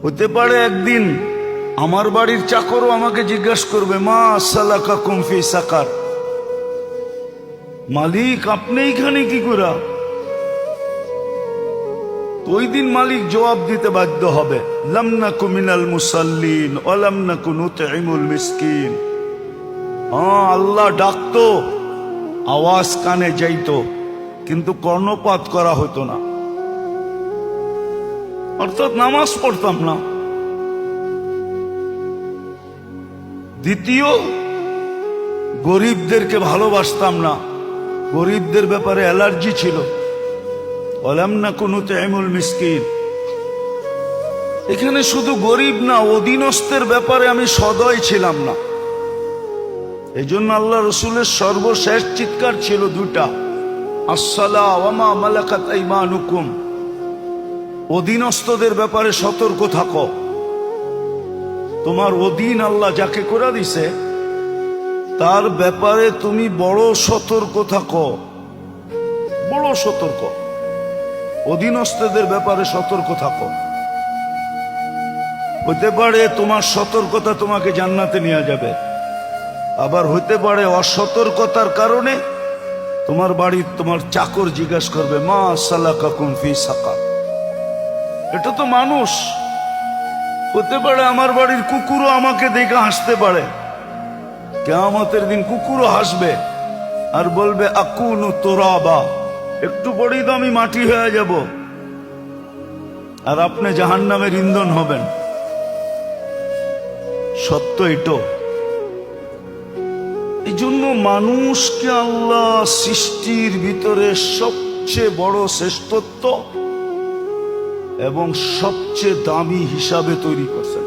হতে পারে একদিন আমার বাড়ির চাকরও আমাকে জিজ্ঞাসা করবে, মা সালাকাকুম ফি সাকার, মালিক আপনি এখানে কি করা? ওই দিন মালিক জবাব দিতে বাধ্য হবে, লাম নাকু মিনাল মুসাল্লিন ওয়া লাম নাকু নুতঈমুল মিসকিন। আল্লাহ ডাকতো, আওয়াজ কানে যাইতো, কিন্তু কর্ণপাত করা হতো না, অর্থাৎ নামাজ পড়তাম না। দ্বিতীয়, গরিবদেরকে ভালোবাসতাম না, গরিবদের ব্যাপারে অ্যালার্জি ছিল। ওয়ালাম নাকু নুতঈমুল মিসকিন, এখানে শুধু গরিব না, অধীনস্থের ব্যাপারে আমি সদয় ছিলাম না। এই জন্য আল্লাহ রসুলের সর্বশেষ চিৎকার ছিল দুটা, আসসালা ওয়া মা মালাকাত আইমানুকুম, অধীনস্থদের ব্যাপারে সতর্ক থাকো। তোমার অধীন আল্লাহ যাকে করে দিছে তার ব্যাপারে তুমি বড় সতর্ক থাকো, বড় সতর্ক, অধীনস্থদের ব্যাপারে সতর্ক থাকো। হতে পারে তোমার সতর্কতা তোমাকে জান্নাতে নিয়ে যাবে, আবার হতে পারে অসতর্কতার কারণে তোমার বাড়ির তোমার চাকর জিজ্ঞাসা করবে, মা সালাকাকুম ফি সাকার। এটা তো মানুষ। হতে পারে আমার বাড়ির কুকুরও আমাকে দেখে হাসতে পারে, কিয়ামতের দিন কুকুরও হাসবে আর বলবে, আকুনু তুরাবা, একটু পরেই তো আমি মাটি হয়ে যাব, আর আপনি জাহান্নামের ইন্ধন হবেন। সত্য এটো। এই জন্য মানুষকে আল্লাহ সৃষ্টির ভিতরে সবচেয়ে বড় শ্রেষ্ঠত্ব এবং সবচেয়ে দামি হিসাবে তৈরি করছেন।